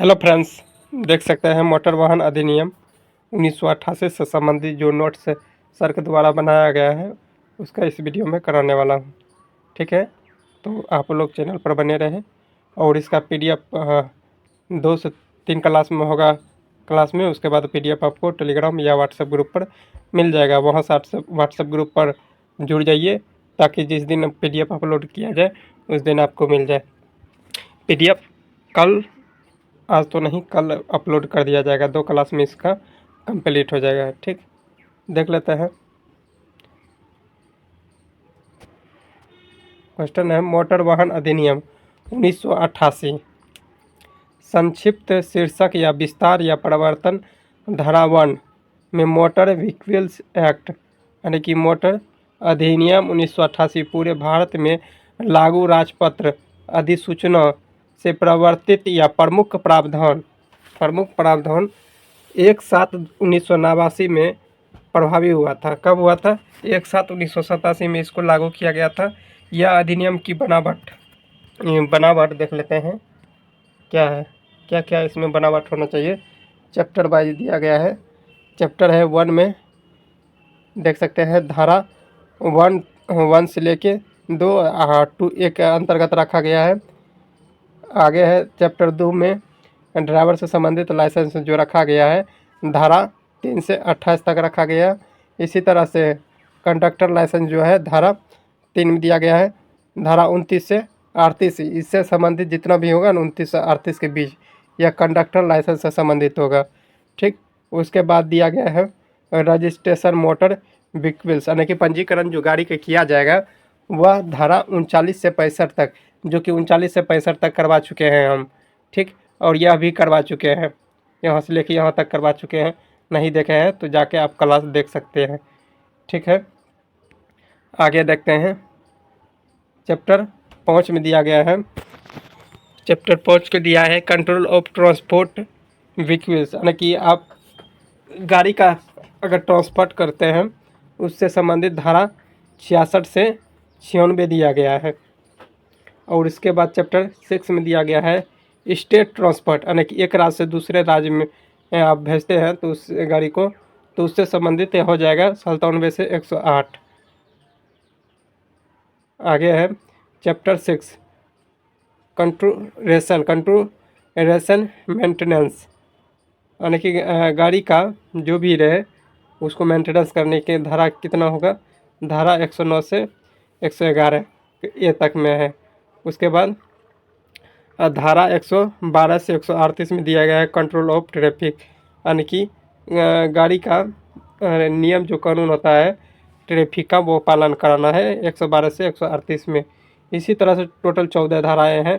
Hello friends, देख सकते हैं मोटर वाहन अधिनियम 1988 से संबंधित जो नोट्स सर के द्वारा बनाया गया है उसका इस वीडियो में कराने वाला हूँ। ठीक है, तो आप लोग चैनल पर बने रहें और इसका पीडीएफ 2 से 3 क्लास में होगा। क्लास में उसके बाद पीडीएफ आपको टेलीग्राम या व्हाट्सएप ग्रुप पर मिल जाएगा। वहाँ से व्हाट्सएप ग्रुप पर जुड़ जाइए ताकि जिस दिन पीडीएफ अपलोड किया जाए उस दिन आपको मिल जाए पीडीएफ। कल, आज तो नहीं, कल अपलोड कर दिया जाएगा। 2 क्लास में इसका कंप्लीट हो जाएगा। ठीक, देख लेते हैं। क्वेश्चन है, मोटर वाहन अधिनियम 1988 संक्षिप्त शीर्षक या विस्तार या परिवर्तन। धारा 1 में मोटर व्हीकल्स एक्ट यानी कि मोटर अधिनियम 1988 पूरे भारत में लागू राजपत्र अधिसूचना से प्रवर्तित या प्रमुख प्रावधान 1/7/1989 में प्रभावी हुआ था। कब हुआ था? 1/7/1987 में इसको लागू किया गया था। यह अधिनियम की बनावट देख लेते हैं क्या है, क्या क्या इसमें बनावट होना चाहिए। चैप्टर वाइज दिया गया है। चैप्टर है 1 में देख सकते हैं, धारा 1 से लेके 2 एक अंतर्गत रखा गया है। आगे है चैप्टर 2 में ड्राइवर से संबंधित लाइसेंस जो रखा गया है, धारा 3 से 28 तक रखा गया। इसी तरह से कंडक्टर लाइसेंस जो है धारा 3 में दिया गया है। धारा 29 से 38 इससे संबंधित जितना भी होगा ना, 29 से 38 के बीच यह कंडक्टर लाइसेंस से संबंधित होगा। ठीक, उसके बाद दिया गया है रजिस्ट्रेशन मोटर व्हीकल्स यानी कि पंजीकरण जो गाड़ी का किया जाएगा वह धारा 39 से 65 तक, जो कि 39 से 65 तक करवा चुके हैं हम। ठीक, और यह भी करवा चुके हैं, यहाँ से लेके यहाँ तक करवा चुके हैं। नहीं देखे हैं तो जाके आप क्लास देख सकते हैं। ठीक है, आगे देखते हैं। चैप्टर 5 में दिया गया है। चैप्टर 5 को दिया है कंट्रोल ऑफ ट्रांसपोर्ट व्हीकल्स यानी कि आप गाड़ी का अगर ट्रांसपोर्ट करते हैं उससे संबंधित धारा 66 से 96 दिया गया है। और इसके बाद चैप्टर 6 में दिया गया है स्टेट ट्रांसपोर्ट यानी कि एक राज्य से दूसरे राज्य में आप भेजते हैं तो उस गाड़ी को, तो उससे संबंधित हो जाएगा 97 से 108। आगे है चैप्टर 6 कंट्रोरेशन मेंटेनेंस यानी कि गाड़ी का जो भी रहे उसको मेंटेनेंस करने के धारा कितना होगा, धारा 109 से 111 ये तक में है। उसके बाद धारा 112 से 138 में दिया गया है कंट्रोल ऑफ ट्रैफिक यानी कि गाड़ी का नियम जो कानून होता है ट्रैफिक का वो पालन कराना है 112 से 138 में। इसी तरह से टोटल 14 धाराएं हैं।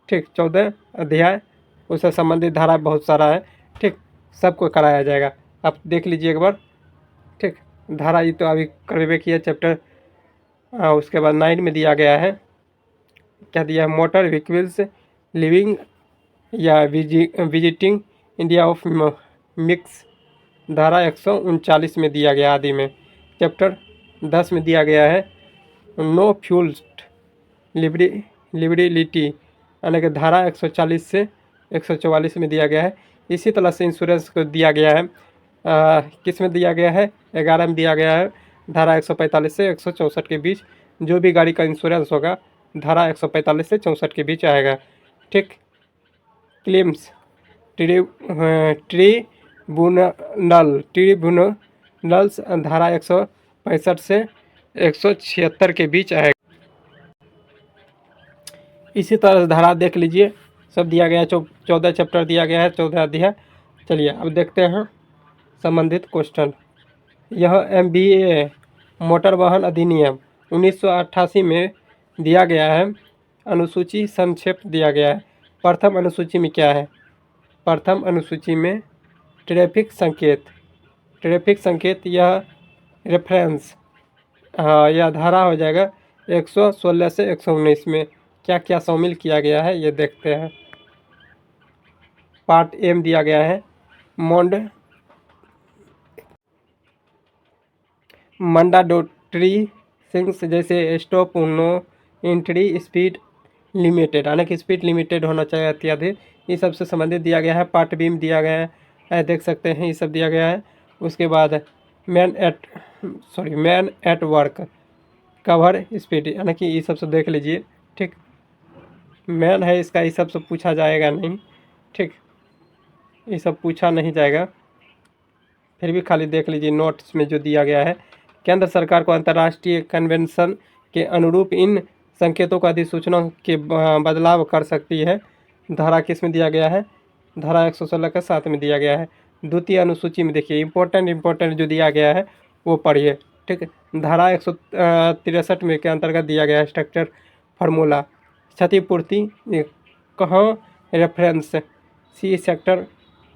ठीक, 14 अध्याय, उससे संबंधित धारा बहुत सारा है। ठीक, सबको कराया जाएगा, आप देख लीजिए एक बार। ठीक, धारा ये तो अभी करवे किया चैप्टर। उसके बाद 9 में दिया गया है, क्या दिया है, मोटर व्हीकल्स लिविंग या विजिटिंग इंडिया ऑफ मिक्स, धारा 139 में दिया गया आदि में। चैप्टर 10 में दिया गया है नो फ्यूल लिबरिलिटी यानी कि धारा 140 से 144 में दिया गया है। इसी तरह से इंश्योरेंस को दिया गया है, किस में दिया गया है, 11 में दिया गया है, धारा 145 से 164 के बीच। जो भी गाड़ी का इंश्योरेंस होगा धारा 145 से 64 के बीच आएगा। ठीक, क्लेम्स ट्रिब्यूनल्स धारा 165 से 176 के बीच आएगा। इसी तरह से धारा देख लीजिए, सब दिया गया है। 14 चैप्टर दिया गया है, 14 अध्याय। चलिए अब देखते हैं संबंधित क्वेश्चन। यह MBA मोटर वाहन अधिनियम 1988 में दिया गया है। अनुसूची संक्षेप दिया गया है। प्रथम अनुसूची में क्या है? प्रथम अनुसूची में ट्रैफिक संकेत यह रेफरेंस, हाँ, यह धारा हो जाएगा 116 से 119 में। क्या क्या शामिल किया गया है ये देखते हैं। पार्ट एम दिया गया है मंडाटोरी थिंग्स जैसे stop, no entry, speed limited, यानी कि स्पीड लिमिटेड होना चाहिए इत्यादि, ये सब से संबंधित दिया गया है। पार्ट बीम दिया गया है, देख सकते हैं ये सब दिया गया है। उसके बाद man at work, cover speed, यानी कि ये सब से देख लीजिए। ठीक, मैन है इसका, ये सब से पूछा जाएगा नहीं। ठीक, ये सब पूछा नहीं जाएगा, फिर भी खाली देख लीजिए नोट्स में जो दिया गया है। केंद्र सरकार को अंतर्राष्ट्रीय कन्वेंशन के अनुरूप इन संकेतों का अधिसूचना के बदलाव कर सकती है। धारा किस में दिया गया है? धारा 116 के 7 में दिया गया है। द्वितीय अनुसूची में देखिए इम्पोर्टेंट जो दिया गया है वो पढ़िए। ठीक है, धारा 163 में के अंतर्गत दिया गया है स्ट्रक्चर फार्मूला, क्षतिपूर्ति कहाँ रेफरेंस सी सेक्टर,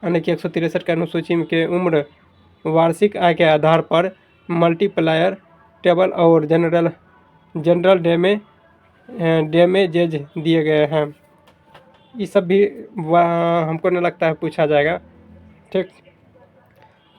यानी कि 163 के अनुसूची के उम्र वार्षिक आय के आधार पर मल्टीप्लायर टेबल और जनरल डैमेजेज दिए गए हैं। ये सब भी हमको नहीं लगता है पूछा जाएगा। ठीक,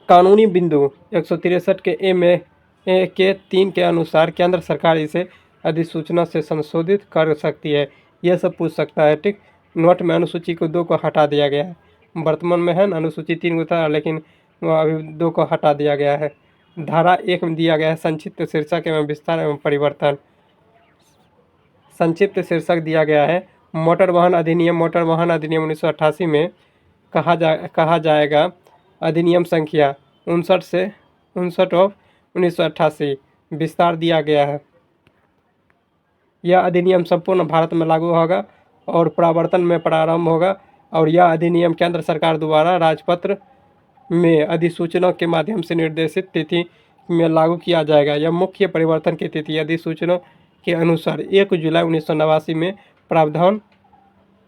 कानूनी बिंदु 163 के ए में के 3 के अनुसार केंद्र सरकार इसे अधिसूचना से संशोधित कर सकती है, यह सब पूछ सकता है। ठीक, नोट में अनुसूची को 2 को हटा दिया गया है। वर्तमान में है अनुसूची 3 को था, लेकिन अभी 2 को हटा दिया गया है। धारा 1 में दिया गया है संक्षिप्त शीर्षक एवं विस्तार एवं परिवर्तन। संक्षिप्त शीर्षक दिया गया है मोटर वाहन अधिनियम 1988 में कहा जाएगा अधिनियम संख्या 59 ऑफ 1988। विस्तार दिया गया है, यह अधिनियम संपूर्ण भारत में लागू होगा और प्रवर्तन में प्रारंभ होगा, और यह अधिनियम केंद्र सरकार द्वारा राजपत्र में अधिसूचना के माध्यम से निर्देशित तिथि में लागू किया जाएगा। यह मुख्य परिवर्तन की तिथि अधिसूचना के अनुसार 1 जुलाई 1989 में प्रावधान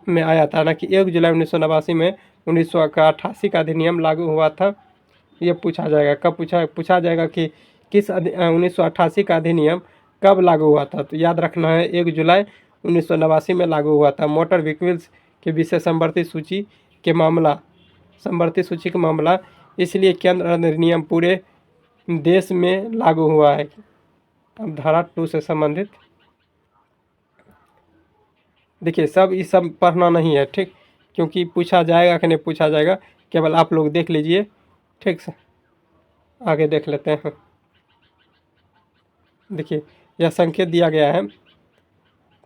में आया था, ना कि 1 जुलाई 1989 में 1988 का अधिनियम लागू हुआ था। ये पूछा जाएगा, कब पूछा जाएगा कि किस 1988 का अधिनियम कब लागू हुआ था? तो याद रखना है 1 जुलाई 1989 में लागू हुआ था। मोटर व्हीकल्स के विषय संवर्ती सूची के मामला इसलिए केंद्र अधिनियम पूरे देश में लागू हुआ है। अब धारा 2 से संबंधित देखिए, ये सब पढ़ना नहीं है। ठीक, क्योंकि पूछा जाएगा कि नहीं पूछा जाएगा, केवल आप लोग देख लीजिए। ठीक से आगे देख लेते हैं। देखिए, यह संकेत दिया गया है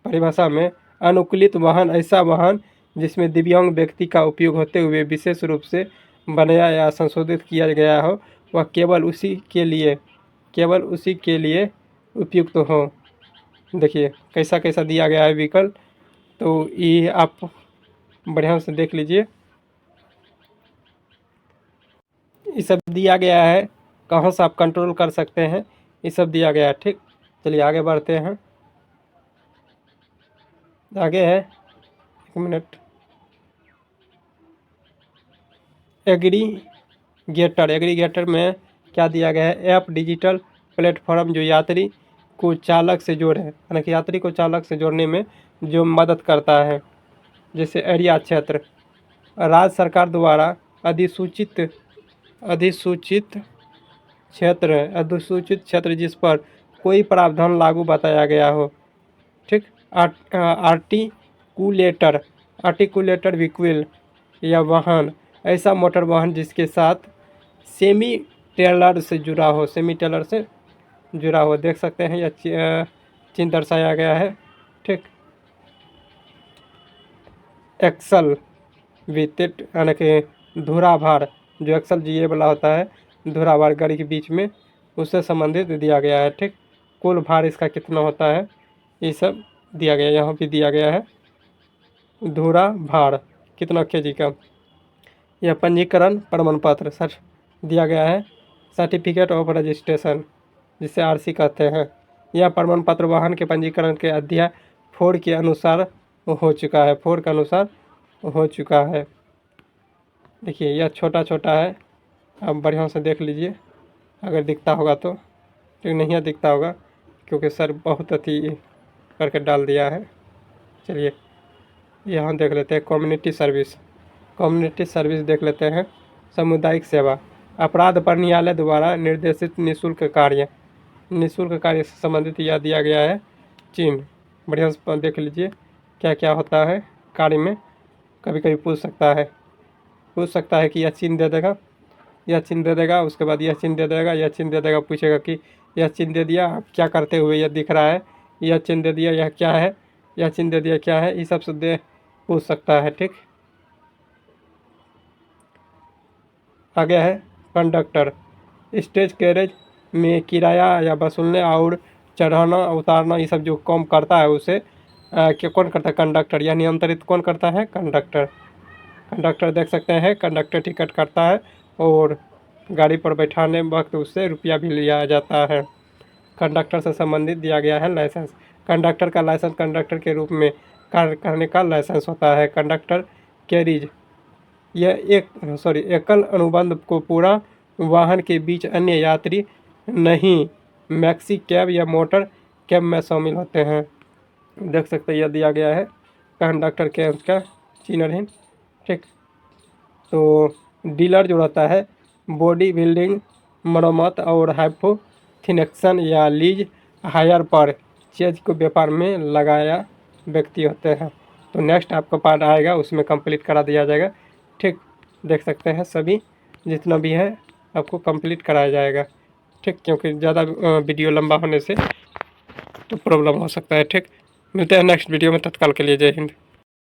परिभाषा में, अनुकूलित वाहन ऐसा वाहन जिसमें दिव्यांग व्यक्ति का उपयोग होते हुए विशेष रूप से बनाया या संशोधित किया गया हो, वह केवल उसी के लिए उपयुक्त हो। देखिए कैसा कैसा दिया गया है विकल्प, तो ये आप बढ़िया से देख लीजिए। ये सब दिया गया है, कहाँ से आप कंट्रोल कर सकते हैं, ये सब दिया गया है। ठीक, चलिए आगे बढ़ते हैं। आगे है 1 मिनट, एग्रीगेटर में क्या दिया गया है? ऐप डिजिटल प्लेटफॉर्म जो यात्री को चालक से जोड़े, यानी कि यात्री को चालक से जोड़ने में जो मदद करता है। जैसे एरिया क्षेत्र, राज्य सरकार द्वारा अधिसूचित क्षेत्र जिस पर कोई प्रावधान लागू बताया गया हो। ठीक, आर्टिकुलेटर व्हीकल या वाहन ऐसा मोटर वाहन जिसके साथ सेमी टेलर से जुड़ा हो। देख सकते हैं यह चिन्ह दर्शाया गया है। ठीक, एक्सल वित्त, यानी कि धुरा भार, जो एक्सल जी वाला होता है, धुरा भार गाड़ी के बीच में, उससे संबंधित दिया गया है। ठीक, कुल भार इसका कितना होता है, ये सब दिया गया है। यहाँ भी दिया गया है धुरा भार कितना केजी का। यह पंजीकरण प्रमाण पत्र सर दिया गया है, सर्टिफिकेट ऑफ रजिस्ट्रेशन, जिसे आरसी कहते हैं। यह प्रमाण पत्र वाहन के पंजीकरण के अध्याय 4 के अनुसार हो चुका है। 4 के अनुसार हो चुका है। देखिए यह छोटा है, आप बढ़िया से देख लीजिए अगर दिखता होगा तो। ठीक, नहीं दिखता होगा क्योंकि सर बहुत अति करके डाल दिया है। चलिए यहाँ देख लेते हैं कम्युनिटी सर्विस देख लेते हैं। सामुदायिक सेवा, अपराध पर न्यायालय द्वारा निर्देशित निःशुल्क कार्य से संबंधित यह दिया गया है चिन्ह, बढ़िया से देख लीजिए। क्या क्या होता है कार्य में, कभी कभी पूछ सकता है कि यह चिन्ह दे देगा, यह चिन्ह दे देगा, उसके बाद यह चिन्ह दे देगा, यह चिन्ह दे देगा, पूछेगा कि यह चिन्ह दे दिया, आप क्या करते हुए यह दिख रहा है, यह चिन्ह दे दिया, यह क्या है, यह चिन्ह दे दिया क्या है, ये सब से दे पूछ सकता है। ठीक, आगे है कंडक्टर। स्टेज कैरेज में किराया या वसूलने और चढ़ाना उतारना ये सब जो काम करता है उसे क्या कौन करता है, कंडक्टर, या नियंत्रित कौन करता है, कंडक्टर। कंडक्टर देख सकते हैं, कंडक्टर टिकट काटता है और गाड़ी पर बैठाने वक्त उससे रुपया भी लिया जाता है। कंडक्टर से संबंधित दिया गया है लाइसेंस। कंडक्टर का लाइसेंस कंडक्टर के रूप में कार्य करने का लाइसेंस होता है। कंडक्टर कैरिज, यह एकल अनुबंध को पूरा वाहन के बीच अन्य यात्री नहीं मैक्सी कैब या मोटर कैब में शामिल होते हैं। देख सकते हैं यह दिया गया है कंडक्टर कैब का चिन्ह। ठीक, तो डीलर जो रहता है बॉडी बिल्डिंग, मरम्मत और हाइपोथिनेक्शन या लीज हायर पर चीज़ को व्यापार में लगाया व्यक्ति होते हैं। तो नेक्स्ट आपका पार्ट आएगा, उसमें कंप्लीट करा दिया जाएगा। ठीक, देख सकते हैं सभी जितना भी है आपको कंप्लीट कराया जाएगा। ठीक, क्योंकि ज़्यादा वीडियो लंबा होने से तो प्रॉब्लम हो सकता है। ठीक, मिलते हैं नेक्स्ट वीडियो में, तत्काल के लिए जय हिंद।